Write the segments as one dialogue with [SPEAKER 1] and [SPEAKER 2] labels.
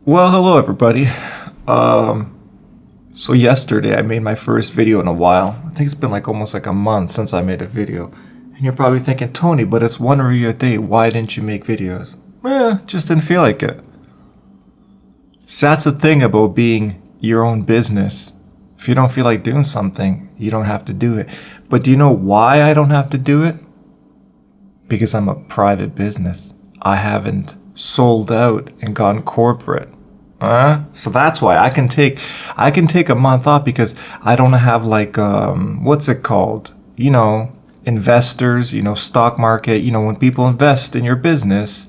[SPEAKER 1] Well, hello everybody. So yesterday I made my first video in a while. I think it's been like almost like a month since I made a video. And you're probably thinking, Tony, but it's one review a day. Why didn't you make videos? Just didn't feel like it. So that's the thing about being your own business. If you don't feel like doing something, you don't have to do it. But do you know why I don't have to do it? Because I'm a private business. I haven't sold out and gone corporate. So that's why I can take a month off because I don't have like what's it called? Investors, stock market, when people invest in your business,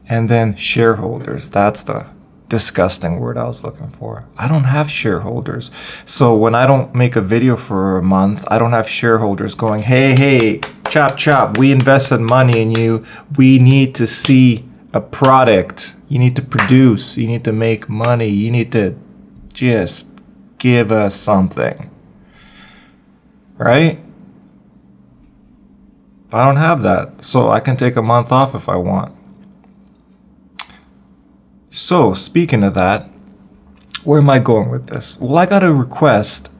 [SPEAKER 1] and then shareholders. That's the disgusting word I was looking for. I don't have shareholders. So when I don't make a video for a month, I don't have shareholders going, hey, chop chop, we invested money in you. We need to see a product. You need to produce. You need to make money. You need to just give us something. Right? I don't have that. So I can take a month off if I want. So, speaking of that, where am I going with this? Well, I got a request,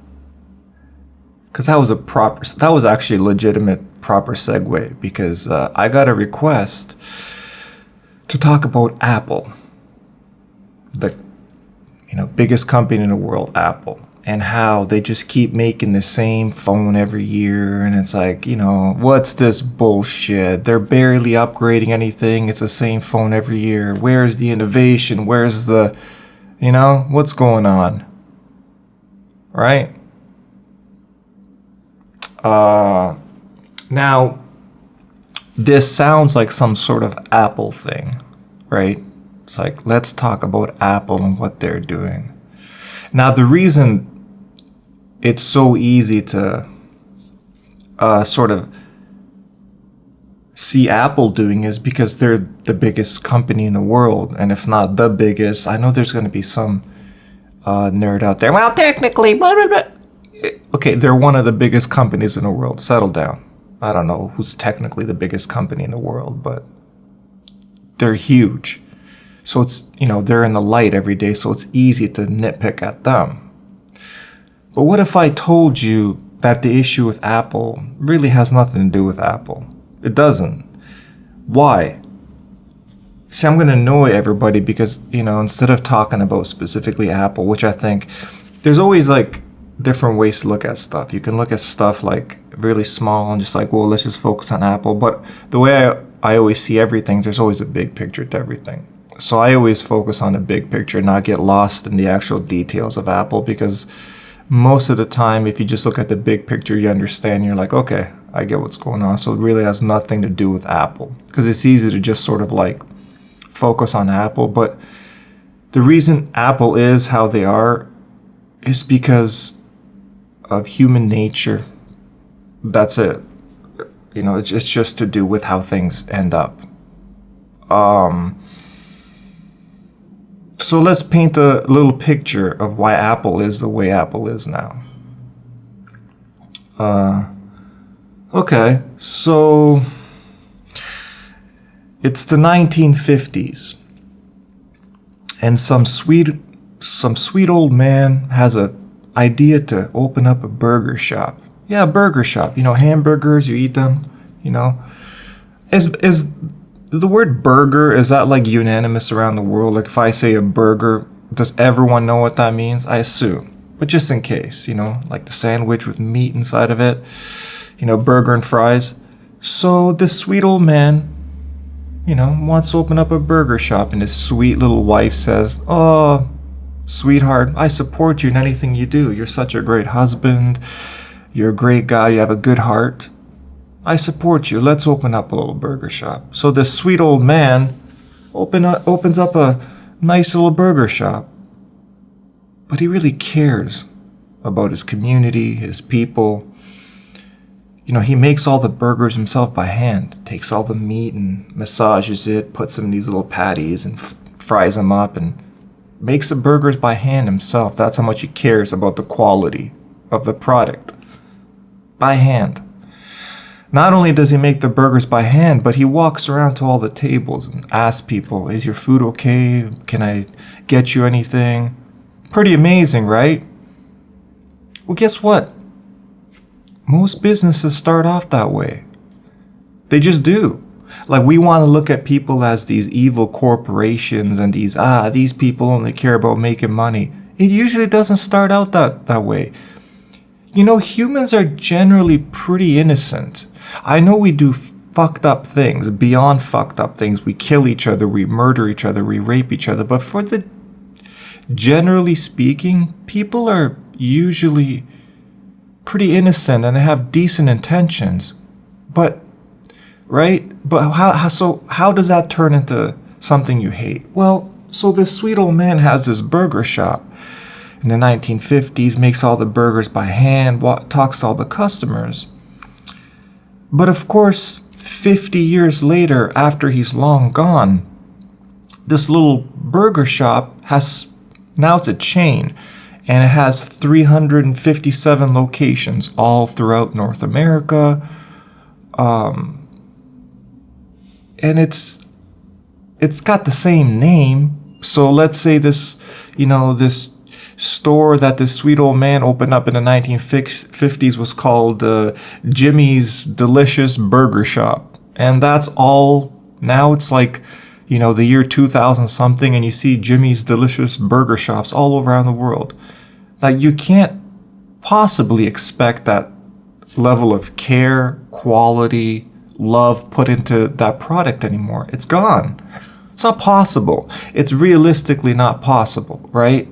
[SPEAKER 1] because that was actually a legitimate proper segue, because I got a request to talk about Apple, the biggest company in the world, Apple, and how they just keep making the same phone every year, and it's like, what's this bullshit? They're barely upgrading anything. It's the same phone every year. Where's the innovation? Where's the, what's going on? Right? Now, this sounds like some sort of Apple thing, right? It's like, let's talk about Apple and what they're doing. Now, the reason it's so easy to sort of see Apple doing is because they're the biggest company in the world. And if not the biggest, I know there's going to be some nerd out there. Well, technically, blah, blah, blah. Okay, they're one of the biggest companies in the world. Settle down. I don't know who's technically the biggest company in the world, but they're huge. So it's, they're in the light every day, so it's easy to nitpick at them. But what if I told you that the issue with Apple really has nothing to do with Apple? It doesn't. Why? See, I'm going to annoy everybody because, instead of talking about specifically Apple, which I think there's always like different ways to look at stuff. You can look at stuff like really small and just like, well, let's just focus on Apple. But the way I always see everything, there's always a big picture to everything. So I always focus on the big picture, not get lost in the actual details of Apple, because most of the time, if you just look at the big picture, you understand, you're like, okay, I get what's going on. So it really has nothing to do with Apple, because it's easy to just sort of like focus on Apple. But the reason Apple is how they are is because of human nature. That's it. It's just to do with how things end up. So let's paint a little picture of why Apple is the way Apple is now. Okay, so it's the 1950s, and some sweet old man has a idea to open up a burger shop. Yeah, a burger shop. Hamburgers, you eat them. Is the word burger, is that like unanimous around the world? Like if I say a burger, does everyone know what that means? I assume. But just in case, like the sandwich with meat inside of it, burger and fries. So this sweet old man, wants to open up a burger shop, and his sweet little wife says, "Oh, sweetheart, I support you in anything you do. You're such a great husband. You're a great guy. You have a good heart. I support you. Let's open up a little burger shop." So this sweet old man opens up a nice little burger shop. But he really cares about his community, his people. He makes all the burgers himself by hand. Takes all the meat and massages it, puts them in these little patties and fries them up, and makes the burgers by hand himself. That's how much he cares about the quality of the product. By hand. Not only does he make the burgers by hand, but he walks around to all the tables and asks people, is your food okay? Can I get you anything? Pretty amazing, right? Well, guess what? Most businesses start off that way. They just do. Like, we want to look at people as these evil corporations and these people only care about making money. It usually doesn't start out that way. You know, humans are generally pretty innocent. I know we do fucked up things, beyond fucked up things. We kill each other, we murder each other, we rape each other. But generally speaking, people are usually pretty innocent and they have decent intentions. But, right? But how does that turn into something you hate? Well, so this sweet old man has this burger shop in the 1950s, makes all the burgers by hand, talks to all the customers. But of course, 50 years later, after he's long gone, this little burger shop now it's a chain, and it has 357 locations all throughout North America. And it's got the same name. So let's say this store that this sweet old man opened up in the 1950s was called Jimmy's Delicious Burger Shop. And that's all, now it's like, the year 2000 something, and you see Jimmy's Delicious Burger Shops all around the world. Like, you can't possibly expect that level of care, quality, love put into that product anymore. It's gone. It's not possible. It's realistically not possible, right?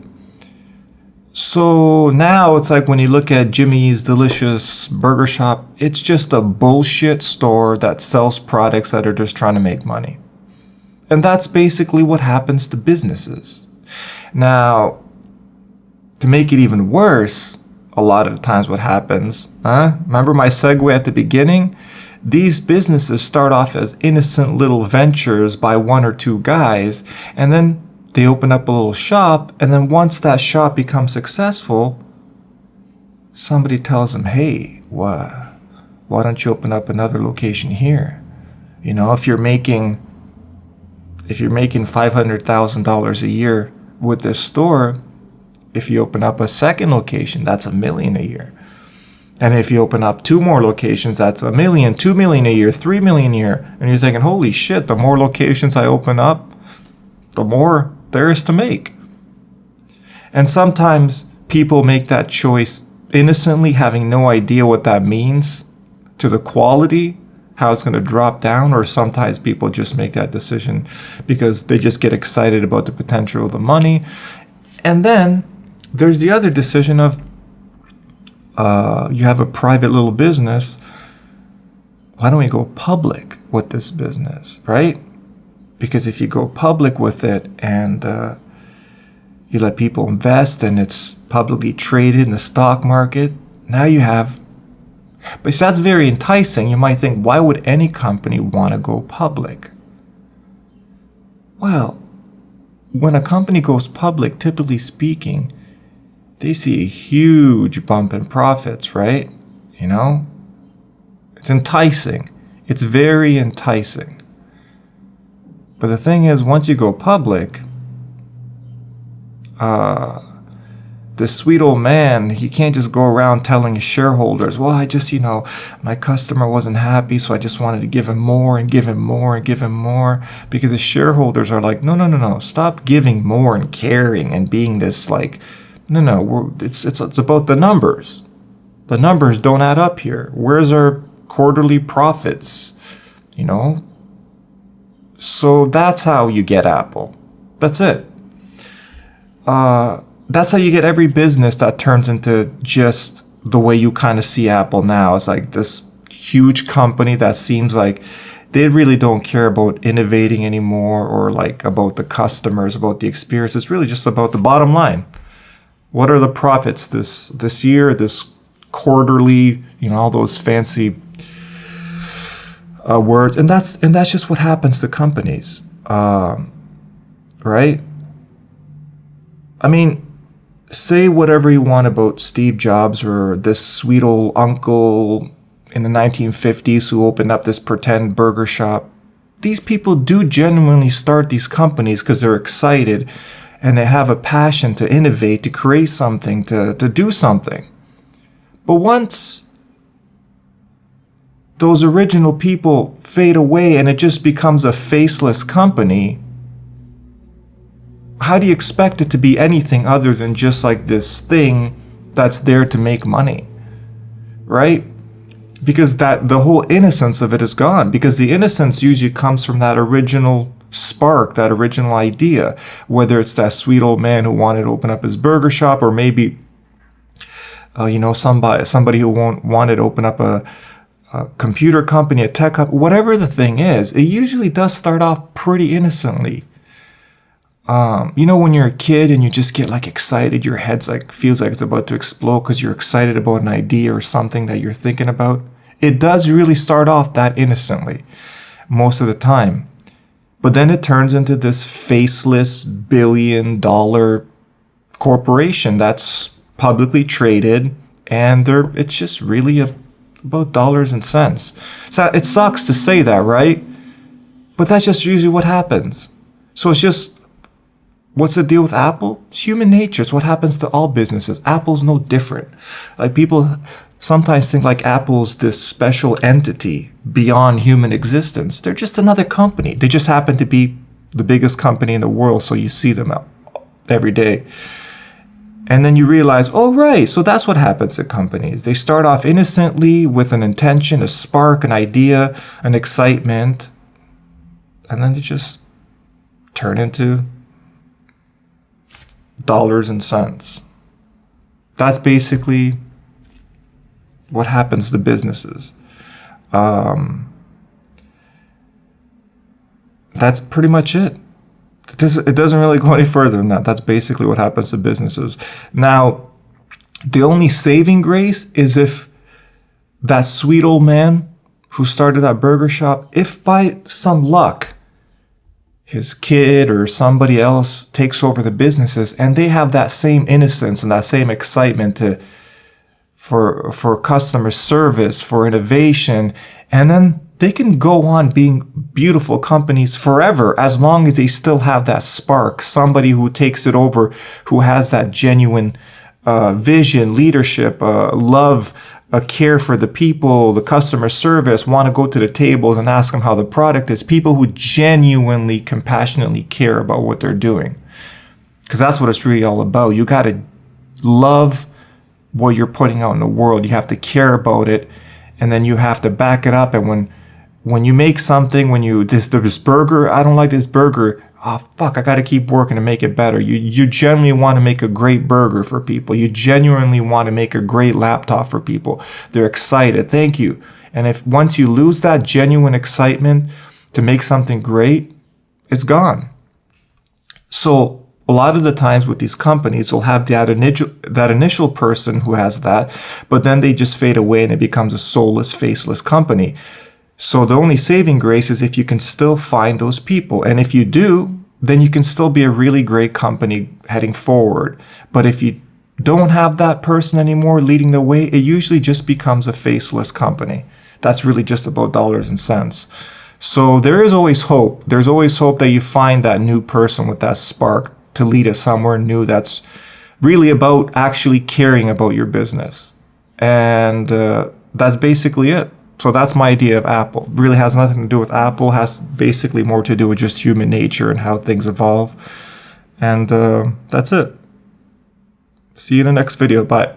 [SPEAKER 1] So now it's like when you look at Jimmy's Delicious Burger Shop, it's just a bullshit store that sells products that are just trying to make money. And that's basically what happens to businesses. Now, to make it even worse, a lot of the times what happens, remember my segue at the beginning? These businesses start off as innocent little ventures by one or two guys, and then they open up a little shop, and then once that shop becomes successful, somebody tells them, hey, why don't you open up another location here? If you're making $500,000 a year with this store, if you open up a second location, that's $1 million a year. And if you open up 2 more locations, that's $1 million, $2 million a year, $3 million a year. And you're thinking, holy shit, the more locations I open up, the more there is to make. And sometimes people make that choice innocently, having no idea what that means to the quality, how it's going to drop down, or sometimes people just make that decision because they just get excited about the potential of the money. And then there's the other decision of you have a private little business. Why don't we go public with this business, right? Because if you go public with it and you let people invest and it's publicly traded in the stock market, now you have. But that's very enticing. You might think, why would any company want to go public? Well, when a company goes public, typically speaking, they see a huge bump in profits, right? It's enticing. It's very enticing. But the thing is, once you go public, the sweet old man, he can't just go around telling his shareholders, well, I just, my customer wasn't happy, so I just wanted to give him more and give him more and give him more. Because the shareholders are like, no, stop giving more and caring and being this like, it's about the numbers. The numbers don't add up here. Where's our quarterly profits? So that's how you get Apple. That's it. That's how you get every business that turns into just the way you kind of see Apple now. It's like this huge company that seems like they really don't care about innovating anymore, or like about the customers, about the experience. It's really just about the bottom line. What are the profits this year, this quarterly, all those fancy words. And that's just what happens to companies, right? I mean, say whatever you want about Steve Jobs or this sweet old uncle in the 1950s who opened up this pretend burger shop. These people do genuinely start these companies because they're excited and they have a passion to innovate, to create something, to do something. But once those original people fade away and it just becomes a faceless company, how do you expect it to be anything other than just like this thing that's there to make money, right? Because the whole innocence of it is gone, because the innocence usually comes from that original spark, that original idea, whether it's that sweet old man who wanted to open up his burger shop, or maybe somebody who wanted to open up a computer company, a tech company, whatever the thing is. It usually does start off pretty innocently. When you're a kid and you just get like excited, your head's like feels like it's about to explode because you're excited about an idea or something that you're thinking about. It does really start off that innocently most of the time. But then it turns into this faceless billion-dollar corporation that's publicly traded, and it's just really about dollars and cents. So it sucks to say that, right? But that's just usually what happens. So it's just, what's the deal with Apple? It's human nature. It's what happens to all businesses. Apple's no different. Like, people sometimes think like Apple's this special entity beyond human existence. They're just another company. They just happen to be the biggest company in the world, so you see them every day. And then you realize, oh, right, so that's what happens at companies. They start off innocently with an intention, a spark, an idea, an excitement, and then they just turn into dollars and cents. That's basically what happens to businesses. That's pretty much it. It doesn't really go any further than that. That's basically what happens to businesses. Now, the only saving grace is if that sweet old man who started that burger shop, if by some luck his kid or somebody else takes over the businesses and they have that same innocence and that same excitement for customer service, for innovation, and then they can go on being beautiful companies forever as long as they still have that spark, somebody who takes it over, who has that genuine vision, leadership, love, a care for the people, the customer service, want to go to the tables and ask them how the product is. People who genuinely, compassionately care about what they're doing. Because that's what it's really all about. You got to love what you're putting out in the world. You have to care about it, and then you have to back it up. And when you make something, this burger, I don't like this burger. Oh, fuck, I got to keep working to make it better. You genuinely want to make a great burger for people. You genuinely want to make a great laptop for people. They're excited. Thank you. And if once you lose that genuine excitement to make something great, it's gone. So a lot of the times with these companies, will have that initial person who has that, but then they just fade away and it becomes a soulless, faceless company. So the only saving grace is if you can still find those people. And if you do, then you can still be a really great company heading forward. But if you don't have that person anymore leading the way, it usually just becomes a faceless company. That's really just about dollars and cents. So there is always hope. There's always hope that you find that new person with that spark to lead us somewhere new that's really about actually caring about your business. And that's basically it. So that's my idea of Apple. It really has nothing to do with Apple. It has basically more to do with just human nature and how things evolve. And that's it. See you in the next video. Bye.